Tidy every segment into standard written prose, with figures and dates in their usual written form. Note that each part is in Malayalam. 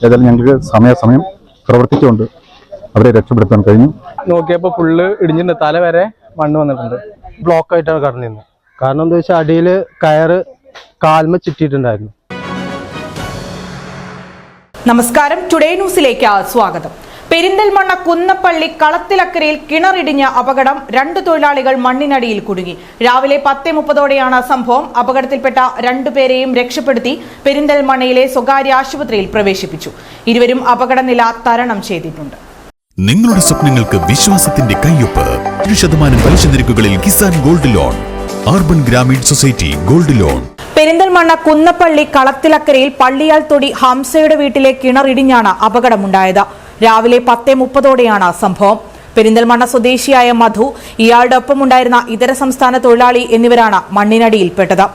ഏതായാലും ഞങ്ങൾക്ക് സമയം പ്രവർത്തിച്ചുകൊണ്ട് അവരെ രക്ഷപ്പെടുത്താൻ കഴിഞ്ഞു. നോക്കിയപ്പോൾ ഫുള്ള് ഇടിഞ്ഞിട്ടുണ്ട്, തല വരെ മണ്ണ് വന്നിട്ടുണ്ട്. ബ്ലോക്ക് ആയിട്ടാണ് കടന്നിരുന്നത്. കാരണം എന്താ വെച്ചാൽ അടിയിൽ കയറ് കാൽമ ചുറ്റിയിട്ടുണ്ടായിരുന്നു. നമസ്കാരം, ടുഡേ ന്യൂസിലേക്ക് സ്വാഗതം. പെരിന്തൽമണ്ണ കുന്നപ്പള്ളി കളത്തിലക്കരയിൽ കിണറിടിഞ്ഞ അപകടം, 2 തൊഴിലാളികൾ മണ്ണിനടിയിൽ കുടുങ്ങി. രാവിലെ 10:30ഓടെയാണ് സംഭവം. അപകടത്തിൽപ്പെട്ട 2 പേരെയും രക്ഷപ്പെടുത്തി പെരിന്തൽമണ്ണയിലെ സ്വകാര്യ ആശുപത്രിയിൽ പ്രവേശിപ്പിച്ചു. ഇരുവരും അപകടനില തരണം ചെയ്തിട്ടുണ്ട്. നിങ്ങളുടെ സ്വപ്നങ്ങൾക്ക് വിശ്വാസത്തിന്റെ കയ്യൊപ്പ്. 100% പലിശ നിരക്കുകളിൽ Kisan gold loan, urban Grameen society gold loan. Perinthalmanna Kunnappally കളത്തിലക്കരയിൽ പള്ളിയാൽ തൊടി ഹംസയുടെ വീട്ടിലെ കിണറിടിഞ്ഞാണ് അപകടമുണ്ടായത്. രാവിലെ 10:30ഓടെയാണ് സംഭവം. പെരിന്തൽമണ്ണ സ്വദേശിയായ മധു, ഇയാളുടെ ഒപ്പമുണ്ടായിരുന്ന ഇതര സംസ്ഥാന തൊഴിലാളി എന്നിവരാണ് മണ്ണിനടിയിൽപ്പെട്ടത്.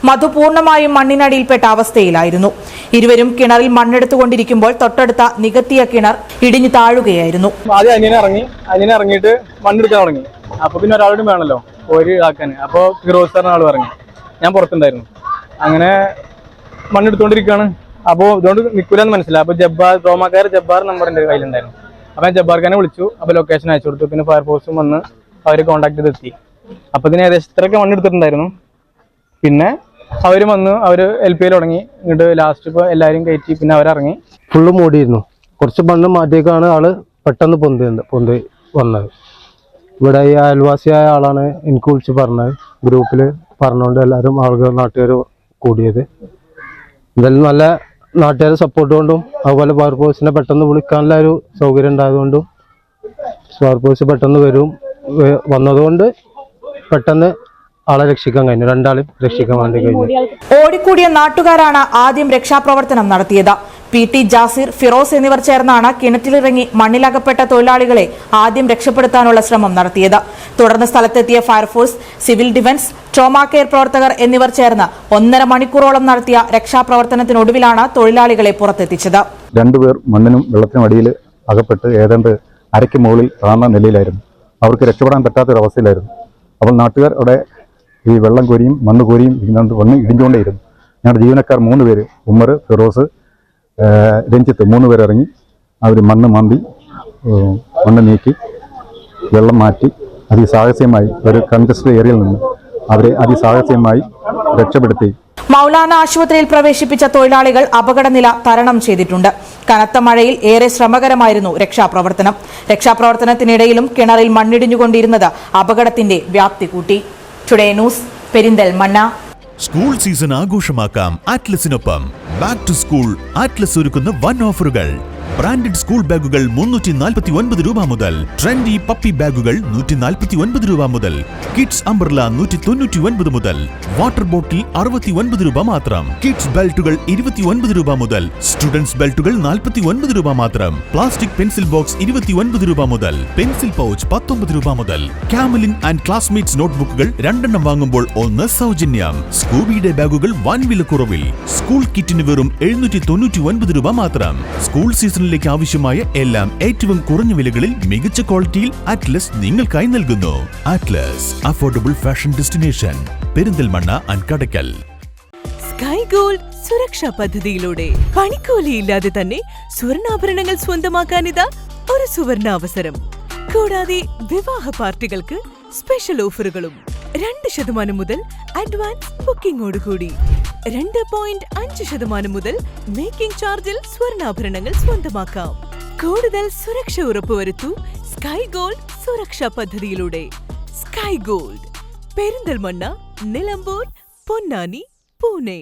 മധു പൂർണ്ണമായും മണ്ണിനടിയിൽപ്പെട്ട അവസ്ഥയിലായിരുന്നു. ഇരുവരും കിണറിൽ മണ്ണെടുത്തുകൊണ്ടിരിക്കുമ്പോൾ തൊട്ടടുത്ത നികത്തിയ കിണർ ഇടിഞ്ഞു താഴുകയായിരുന്നു. ആദ്യം അനിയനെ ഇറങ്ങിയിട്ട് മണ്ണെടുക്കാൻ തുടങ്ങി. അപ്പൊ പിന്നെ ഒരാളോടും വേണമല്ലോ ഒരു ആക്കാൻ. അപ്പോൾ ഫിറോസ് സാറിന് ആൾ പറഞ്ഞു, ഞാൻ പുറത്തുണ്ടായിരുന്നു. അങ്ങനെ മണ്ണെടുത്തുകൊണ്ടിരിക്കുകയാണ്. അപ്പോൾ ഇതുകൊണ്ട് നിൽക്കില്ലെന്ന് മനസ്സിലായി. അപ്പോൾ ജബ്ബാർ നമ്പർ എൻ്റെ കയ്യിലുണ്ടായിരുന്നു. അപ്പോൾ ഞാൻ ജബ്ബാർഖാനെ വിളിച്ചു. അപ്പോൾ ലൊക്കേഷൻ അയച്ചു കൊടുത്തു. പിന്നെ ഫയർഫോഴ്സും വന്ന് അവർ കോൺടാക്ട് ചെയ്തെത്തി. അപ്പോൾ ഇതിന് ഏകദേശം ഇത്രയൊക്കെ മണ്ണെടുത്തിട്ടുണ്ടായിരുന്നു. പിന്നെ അവർ വന്ന് LP തുടങ്ങി. എന്നിട്ട് ലാസ്റ്റ് ഇപ്പോൾ എല്ലാവരും കയറ്റി. പിന്നെ അവരിറങ്ങി. ഫുള്ള് മൂടിയിരുന്നു. കുറച്ച് മണ്ണ് മാറ്റിയേക്കാണ് ആള് പെട്ടെന്ന് പൊന്തി വന്നത്. ഇവിടെ ഈ അയൽവാസിയായ ആളാണ് എനിക്ക് വിളിച്ച് പറഞ്ഞത്. ഗ്രൂപ്പിൽ പറഞ്ഞുകൊണ്ട് എല്ലാവരും നാട്ടുകാർ കൂടിയത്. എന്തായാലും നല്ല നാട്ടുകാരെ സപ്പോർട്ട് കൊണ്ടും അതുപോലെ ഫയർഫോഴ്സിനെ പെട്ടെന്ന് വിളിക്കാനുള്ള ഒരു സൗകര്യം ഉണ്ടായതുകൊണ്ടും ഫയർഫോഴ്സ് പെട്ടെന്ന് വന്നതുകൊണ്ട് പെട്ടെന്ന് ആളെ രക്ഷിക്കാൻ കഴിഞ്ഞു. 2 ആളെയും രക്ഷിക്കാൻ വേണ്ടി കഴിഞ്ഞു. ഓടിക്കൂടിയ നാട്ടുകാരാണ് ആദ്യം രക്ഷാപ്രവർത്തനം നടത്തിയത്. PT ജാസിർ, ഫിറോസ് എന്നിവർ ചേർന്നാണ് കിണറ്റിലിറങ്ങി മണ്ണിലകപ്പെട്ട തൊഴിലാളികളെ ആദ്യം രക്ഷപ്പെടുത്താനുള്ള ശ്രമം നടത്തിയത്. തുടർന്ന് സ്ഥലത്തെത്തിയ fire force, civil defence, trauma care പ്രവർത്തകർ എന്നിവർ ചേർന്ന് 1.5 മണിക്കൂറോളം നടത്തിയ രക്ഷാപ്രവർത്തനത്തിനൊടുവിലാണ് തൊഴിലാളികളെ പുറത്തെത്തിച്ചത്. 2 പേർ മണ്ണിനും വെള്ളത്തിനും അടിയിൽ അകപ്പെട്ട് ഏതാണ്ട് അരയ്ക്ക് മുകളിൽ താഴ്ന്ന നിലയിലായിരുന്നു. അവർക്ക് രക്ഷപ്പെടാൻ പറ്റാത്തൊരവസ്ഥയിലായിരുന്നു. അപ്പോൾ നാട്ടുകാർ അവിടെ ഈ വെള്ളം കോരിയും മണ്ണ് കോരിയും വന്ന് ഇടിഞ്ഞുകൊണ്ടേയിരുന്നു. ഞങ്ങളുടെ ജീവനക്കാർ 3 പേര്, ഉമ്മർ, ഫിറോസ്, രഞ്ജിത്ത് 3 പേർ ഇറങ്ങി അവർ മണ്ണ് മാന്തി മണ്ണ് നീക്കി വെള്ളം മാറ്റി അതിസാഹസ്യമായി ഒരു കൺജസ്റ്റഡ് ഏരിയയിൽ നിന്ന് അവരെ അതിസാഹസ്യമായി രക്ഷപ്പെടുത്തി മൗലാന ആശുപത്രിയിൽ പ്രവേശിപ്പിച്ച തൊഴിലാളികൾ അപകടനില തരണം ചെയ്തിട്ടുണ്ട്. കനത്ത മഴയിൽ ഏറെ ശ്രമകരമായിരുന്നു രക്ഷാപ്രവർത്തനത്തിനിടയിലും കിണറിൽ മണ്ണിടിഞ്ഞുകൊണ്ടിരുന്നത് അപകടത്തിന്റെ വ്യാപ്തി കൂട്ടി. Today news, Perinthalmanna. School season ആഘോഷമാക്കാം ആറ്റ്ലസിനൊപ്പം. ബാക്ക് ടു സ്കൂൾ ആറ്റ്ലസ് ഒരുക്കുന്ന വൻ ഓഫറുകൾ. ബ്രാൻഡഡ് സ്കൂൾ ബാഗുകൾ 349 രൂപ മുതൽ, ട്രെൻഡി പപ്പി ബാഗുകൾ 149 രൂപ മുതൽ, കിഡ്സ് അംബ്രല 199 മുതൽ, വാട്ടർ ബോട്ടിൽ 69 രൂപ മാത്രം, കിഡ്സ് ബെൽറ്റുകൾ 29 രൂപ മുതൽ, സ്റ്റുഡൻസ് ബെൽറ്റുകൾ 49 രൂപ മാത്രം, പ്ലാസ്റ്റിക് പെൻസിൽ ബോക്സ് 29 രൂപ മുതൽ, പെൻസിൽ പൗച്ച് 19 രൂപ മുതൽ, കാമലിൻ ആൻഡ് ക്ലാസ്മേറ്റ്സ് നോട്ട്ബുക്കുകൾ 2 വാങ്ങുമ്പോൾ 1 സൗജന്യം. സ്കൂബിയുടെ ബാഗുകൾ വൻ വിലക്കുറവിൽ. സ്കൂൾ കിറ്റിന് വെറും 799 രൂപ മാത്രം. സ്കൂൾ സീസണിലേക്ക് ആവശ്യമായ എല്ലാം ഏറ്റവും കുറഞ്ഞ വിലകളിൽ മികച്ച ക്വാളിറ്റിയിൽ അറ്റ്ലസ് നിങ്ങൾക്കായി നൽകുന്നു. Atlas, affordable fashion destination, Perinthalmanna and Kadakkal. Sky gold സുരക്ഷാ പദ്ധതിയിലൂടെ പണിക്കൂലിയില്ലാതെ തന്നെ സ്വർണ്ണാഭരണങ്ങൾ സ്വന്തമാക്കാനിതാ ഒരു സുവർണാവസരം. കൂടാതെ വിവാഹ പാർട്ടികൾക്ക് സ്പെഷ്യൽ ഓഫറുകളും. 2% മുതൽ അഡ്വാൻസ് ബുക്കിംഗോടുകൂടി 2.5% മുതൽ മേക്കിംഗ് ചാർജിൽ സ്വർണ്ണാഭരണങ്ങൾ സ്വന്തമാക്കാം. കൂടുതൽ സുരക്ഷ ഉറപ്പുവരുത്തൂ സ്കൈ ഗോൾഡ് സുരക്ഷാ പദ്ധതിയിലൂടെ. Sky gold, Perinthalmanna, Nilambur, Ponnani, Pune.